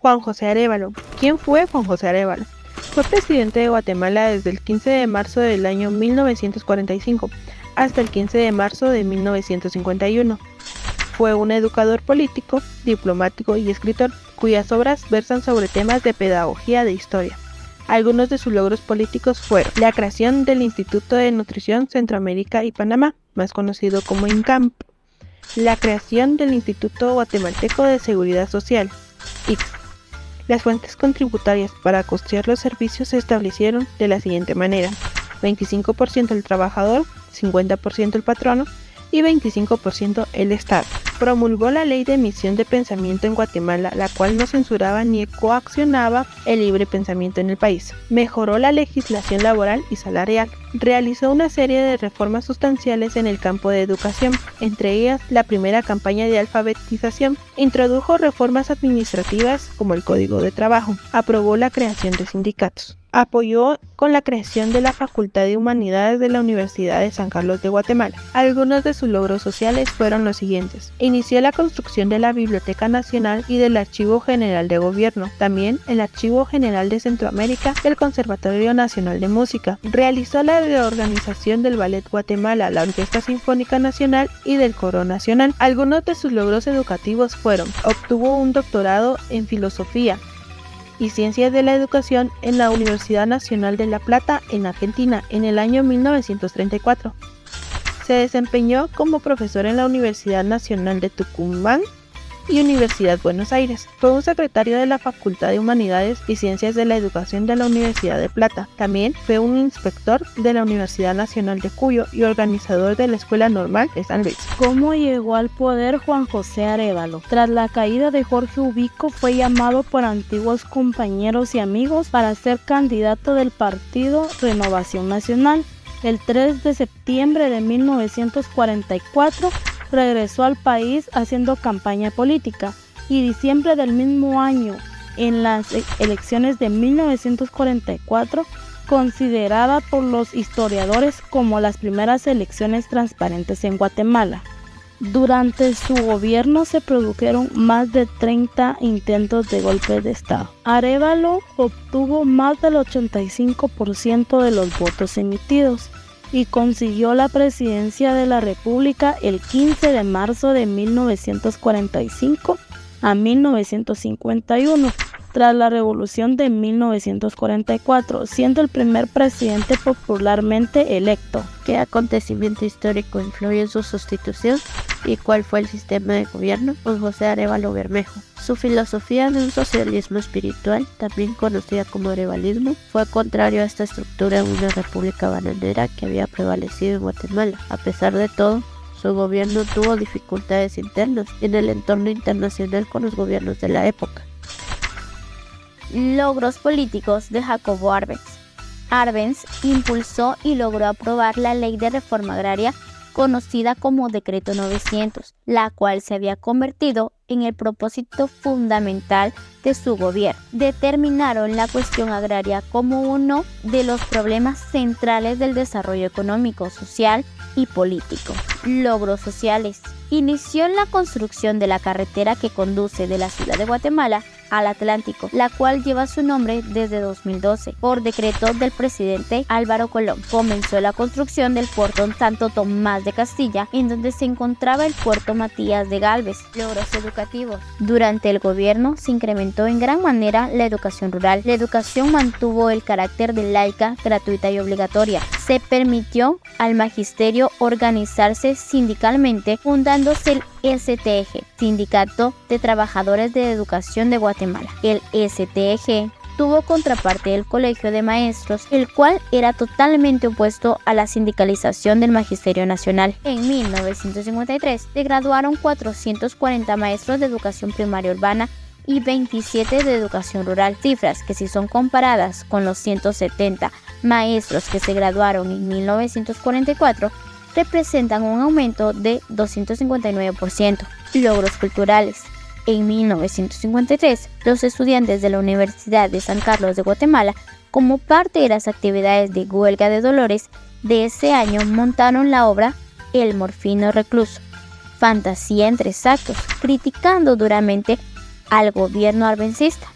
Juan José Arévalo. ¿Quién fue Juan José Arévalo? Fue presidente de Guatemala desde el 15 de marzo del año 1945 hasta el 15 de marzo de 1951. Fue un educador político, diplomático y escritor, cuyas obras versan sobre temas de pedagogía de historia. Algunos de sus logros políticos fueron la creación del Instituto de Nutrición Centroamérica y Panamá, más conocido como INCAMP, la creación del Instituto Guatemalteco de Seguridad Social, IX. Las fuentes contributarias para costear los servicios se establecieron de la siguiente manera: 25% el trabajador, 50% el patrono y 25% el Estado. Promulgó la Ley de Emisión de Pensamiento en Guatemala, la cual no censuraba ni coaccionaba el libre pensamiento en el país. Mejoró la legislación laboral y salarial. Realizó una serie de reformas sustanciales en el campo de educación, entre ellas la primera campaña de alfabetización. Introdujo reformas administrativas como el Código de Trabajo. Aprobó la creación de sindicatos. Apoyó con la creación de la Facultad de Humanidades de la Universidad de San Carlos de Guatemala. Algunos de sus logros sociales fueron los siguientes: inició la construcción de la Biblioteca Nacional y del Archivo General de Gobierno, también el Archivo General de Centroamérica del Conservatorio Nacional de Música. Realizó la reorganización del Ballet Guatemala, la Orquesta Sinfónica Nacional y del Coro Nacional. Algunos de sus logros educativos fueron: obtuvo un doctorado en Filosofía y Ciencias de la Educación en la Universidad Nacional de La Plata, en Argentina, en el año 1934. Se desempeñó como profesor en la Universidad Nacional de Tucumán y Universidad Buenos Aires. Fue un secretario de la Facultad de Humanidades y Ciencias de la Educación de la Universidad de Plata. También fue un inspector de la Universidad Nacional de Cuyo y organizador de la Escuela Normal de San Luis. ¿Cómo llegó al poder Juan José Arévalo? Tras la caída de Jorge Ubico, fue llamado por antiguos compañeros y amigos para ser candidato del partido Renovación Nacional. El 3 de septiembre de 1944 regresó al país haciendo campaña política, y diciembre del mismo año, en las elecciones de 1944, considerada por los historiadores como las primeras elecciones transparentes en Guatemala. Durante su gobierno se produjeron más de 30 intentos de golpe de Estado. Arévalo obtuvo más del 85% de los votos emitidos y consiguió la presidencia de la República el 15 de marzo de 1945 a 1951, tras la Revolución de 1944, siendo el primer presidente popularmente electo. ¿Qué acontecimiento histórico influyó en su sustitución y cuál fue el sistema de gobierno? Juan José Arévalo Bermejo. Su filosofía de un socialismo espiritual, también conocida como arevalismo, fue contrario a esta estructura en una república bananera que había prevalecido en Guatemala. A pesar de todo, su gobierno tuvo dificultades internas en el entorno internacional con los gobiernos de la época. Logros políticos de Jacobo Arbenz. Arbenz impulsó y logró aprobar la Ley de Reforma Agraria, conocida como Decreto 900, la cual se había convertido en el propósito fundamental de su gobierno. Determinaron la cuestión agraria como uno de los problemas centrales del desarrollo económico, social y político. Logros sociales. Inició la construcción de la carretera que conduce de la ciudad de Guatemala al Atlántico, la cual lleva su nombre desde 2012, por decreto del presidente Álvaro Colón. Comenzó la construcción del puerto Santo Tomás de Castilla, en donde se encontraba el puerto Matías de Gálvez. Logros educativos. Durante el gobierno se incrementó en gran manera la educación rural. La educación mantuvo el carácter de laica, gratuita y obligatoria. Se permitió al magisterio organizarse sindicalmente, fundándose el STEG, Sindicato de Trabajadores de Educación de Guatemala. El STEG tuvo contraparte el Colegio de Maestros, el cual era totalmente opuesto a la sindicalización del Magisterio Nacional. En 1953 se graduaron 440 maestros de educación primaria urbana y 27 de educación rural, cifras que, si son comparadas con los 170 maestros que se graduaron en 1944, representan un aumento de 259%. Logros culturales. En 1953, los estudiantes de la Universidad de San Carlos de Guatemala, como parte de las actividades de huelga de dolores de ese año, montaron la obra El Morfino Recluso, fantasía en 3 actos, criticando duramente al gobierno arbencista.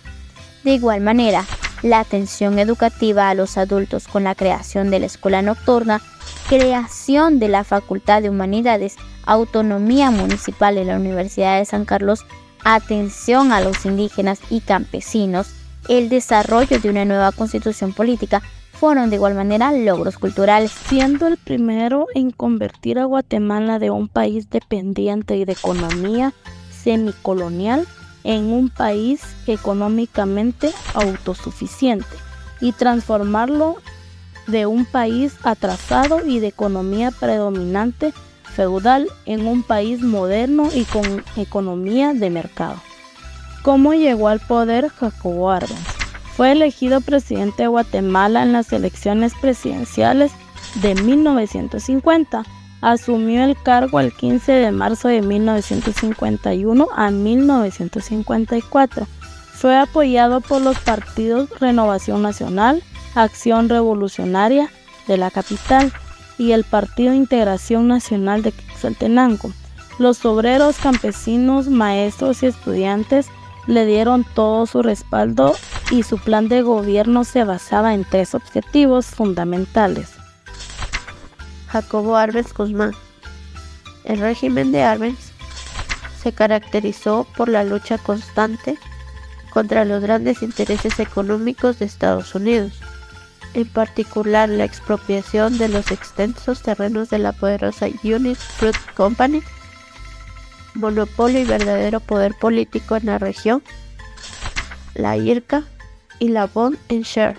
De igual manera, la atención educativa a los adultos con la creación de la escuela nocturna, creación de la Facultad de Humanidades, autonomía municipal en la Universidad de San Carlos, atención a los indígenas y campesinos, el desarrollo de una nueva constitución política, fueron de igual manera logros culturales. Siendo el primero en convertir a Guatemala de un país dependiente y de economía semicolonial en un país económicamente autosuficiente y transformarlo de un país atrasado y de economía predominante feudal en un país moderno y con economía de mercado. ¿Cómo llegó al poder Jacobo Arbenz? Fue elegido presidente de Guatemala en las elecciones presidenciales de 1950. Asumió el cargo el 15 de marzo de 1951 a 1954. Fue apoyado por los partidos Renovación Nacional, Acción Revolucionaria de la capital y el Partido Integración Nacional de Quetzaltenango. Los obreros, campesinos, maestros y estudiantes le dieron todo su respaldo y su plan de gobierno se basaba en 3 objetivos fundamentales. Jacobo Arbenz Guzmán. El régimen de Arbenz se caracterizó por la lucha constante contra los grandes intereses económicos de Estados Unidos, en particular la expropiación de los extensos terrenos de la poderosa Union Fruit Company, monopolio y verdadero poder político en la región, la IRCA y la Bond and Share.